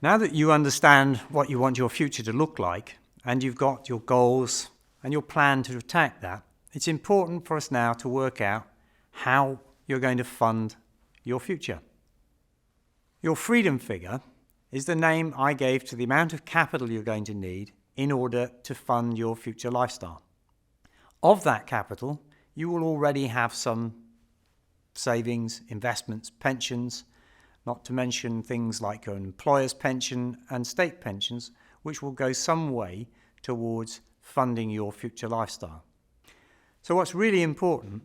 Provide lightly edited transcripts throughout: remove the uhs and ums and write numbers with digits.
Now that you understand what you want your future to look like, and you've got your goals and your plan to attack that, it's important for us now to work out how you're going to fund your future. Your freedom figure is the name I gave to the amount of capital you're going to need in order to fund your future lifestyle. Of that capital, you will already have some savings, investments, pensions, not to mention things like your employer's pension and state pensions, which will go some way towards funding your future lifestyle. So what's really important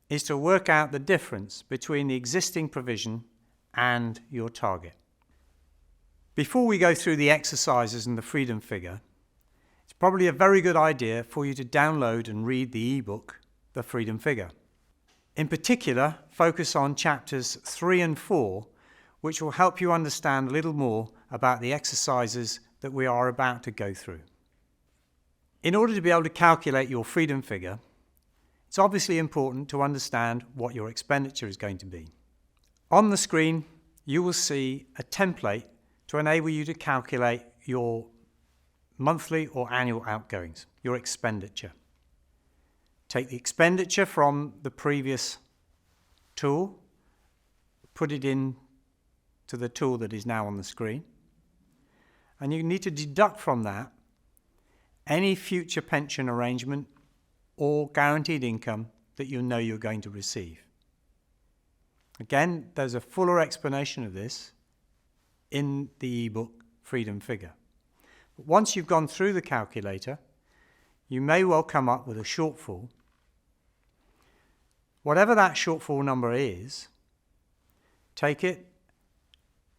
is to work out the difference between the existing provision and your target. Before we go through the exercises and the freedom figure, it's probably a very good idea for you to download and read the ebook, The Freedom Figure. In particular, focus on chapters 3 and 4, which will help you understand a little more about the exercises that we are about to go through. In order to be able to calculate your freedom figure, it's obviously important to understand what your expenditure is going to be. On the screen, you will see a template to enable you to calculate your monthly or annual outgoings, your expenditure. Take the expenditure from the previous tool, put it in to the tool that is now on the screen, and you need to deduct from that any future pension arrangement or guaranteed income that you know you're going to receive. Again, there's a fuller explanation of this in the ebook Freedom Figure. But once you've gone through the calculator, you may well come up with a shortfall. Whatever that shortfall number is, take it,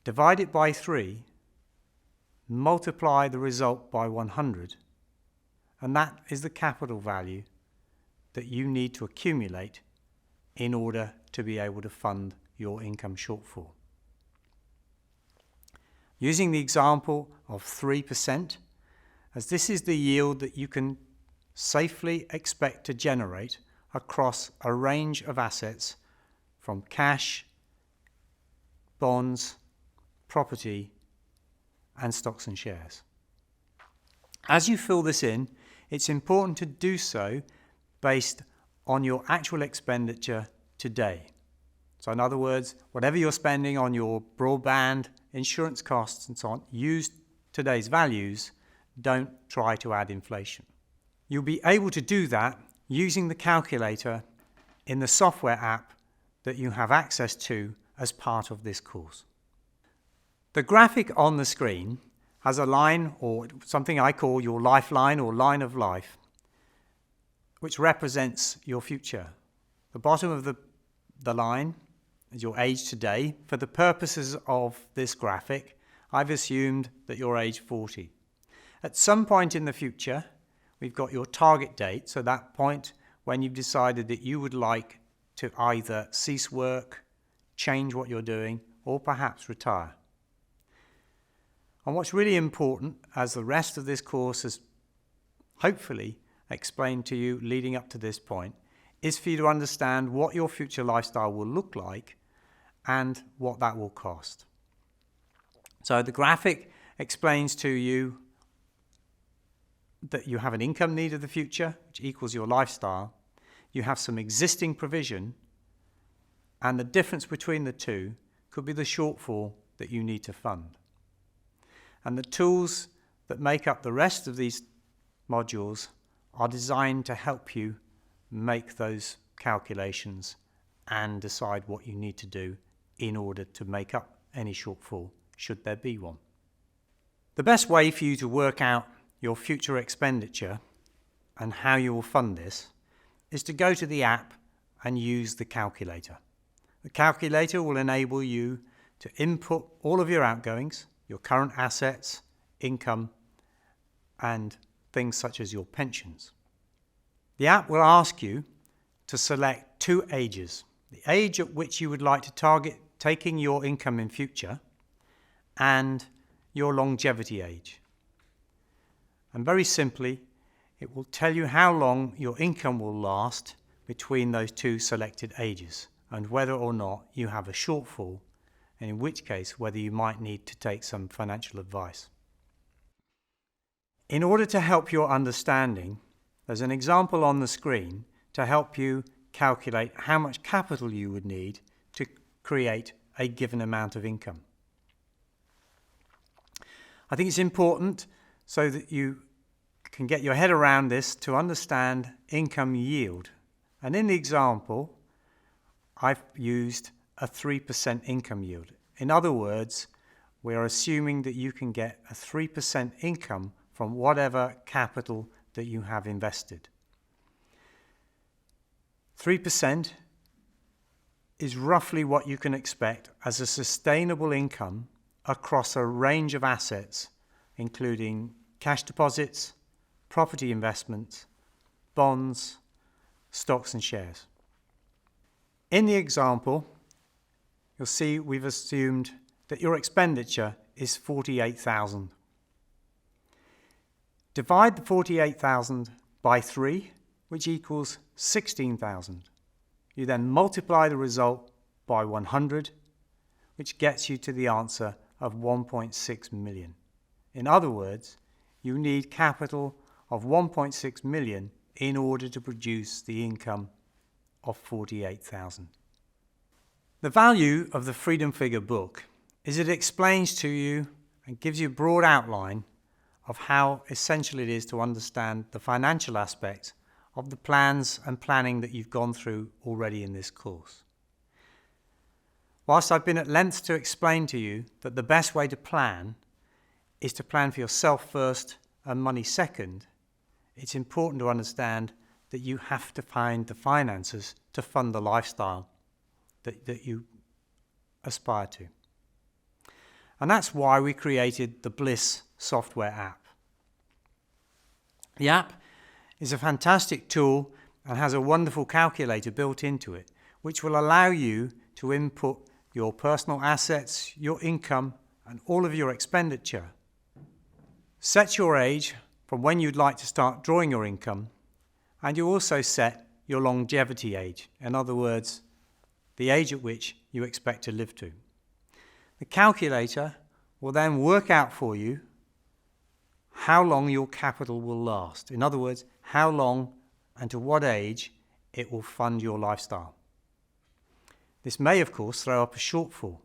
divide it by 3, multiply the result by 100, and that is the capital value that you need to accumulate in order to be able to fund your income shortfall. Using the example of 3%, as this is the yield that you can safely expect to generate across a range of assets from cash, bonds, property, and stocks and shares. As you fill this in, it's important to do so based on your actual expenditure today. So in other words, whatever you're spending on your broadband, insurance costs and so on, use today's values, don't try to add inflation. You'll be able to do that using the calculator in the software app that you have access to as part of this course. The graphic on the screen has a line, or something I call your lifeline or line of life, which represents your future. The bottom of the line is your age today. For the purposes of this graphic, I've assumed that you're age 40. At some point in the future, we've got your target date, so that point when you've decided that you would like to either cease work, change what you're doing, or perhaps retire. And what's really important, as the rest of this course has hopefully explained to you leading up to this point, is for you to understand what your future lifestyle will look like and what that will cost. So the graphic explains to you that you have an income need of the future, which equals your lifestyle. You have some existing provision, and the difference between the two could be the shortfall that you need to fund. And the tools that make up the rest of these modules are designed to help you make those calculations and decide what you need to do in order to make up any shortfall, should there be one. The best way for you to work out your future expenditure and how you will fund this is to go to the app and use the calculator. The calculator will enable you to input all of your outgoings, your current assets, income, and things such as your pensions. The app will ask you to select 2 ages, the age at which you would like to target taking your income in future and your longevity age. And very simply, it will tell you how long your income will last between those 2 selected ages and whether or not you have a shortfall and in which case whether you might need to take some financial advice. In order to help your understanding, there's an example on the screen to help you calculate how much capital you would need to create a given amount of income. I think it's important so that you can get your head around this to understand income yield. And in the example, I've used a 3% income yield. In other words, we are assuming that you can get a 3% income from whatever capital that you have invested. 3% is roughly what you can expect as a sustainable income across a range of assets, including cash deposits, property investments, bonds, stocks and shares. In the example, you'll see we've assumed that your expenditure is $48,000. Divide the $48,000 by 3, which equals $16,000. You then multiply the result by 100, which gets you to the answer of 1.6 million. In other words, you need capital of 1.6 million in order to produce the income of 48,000. The value of the Freedom Figure book is it explains to you and gives you a broad outline of how essential it is to understand the financial aspects of the plans and planning that you've gone through already in this course. Whilst I've been at length to explain to you that the best way to plan is to plan for yourself first and money second, it's important to understand that you have to find the finances to fund the lifestyle that you aspire to. And that's why we created the Bliss software app. The app is a fantastic tool and has a wonderful calculator built into it, which will allow you to input your personal assets, your income, and all of your expenditure. Set your age from when you'd like to start drawing your income, and you also set your longevity age, in other words, the age at which you expect to live to. The calculator will then work out for you how long your capital will last. In other words, how long and to what age it will fund your lifestyle. This may, of course, throw up a shortfall,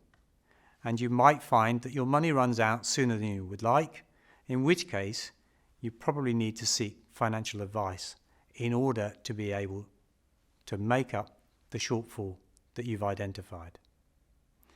and you might find that your money runs out sooner than you would like, in which case you probably need to seek financial advice in order to be able to make up the shortfall that you've identified.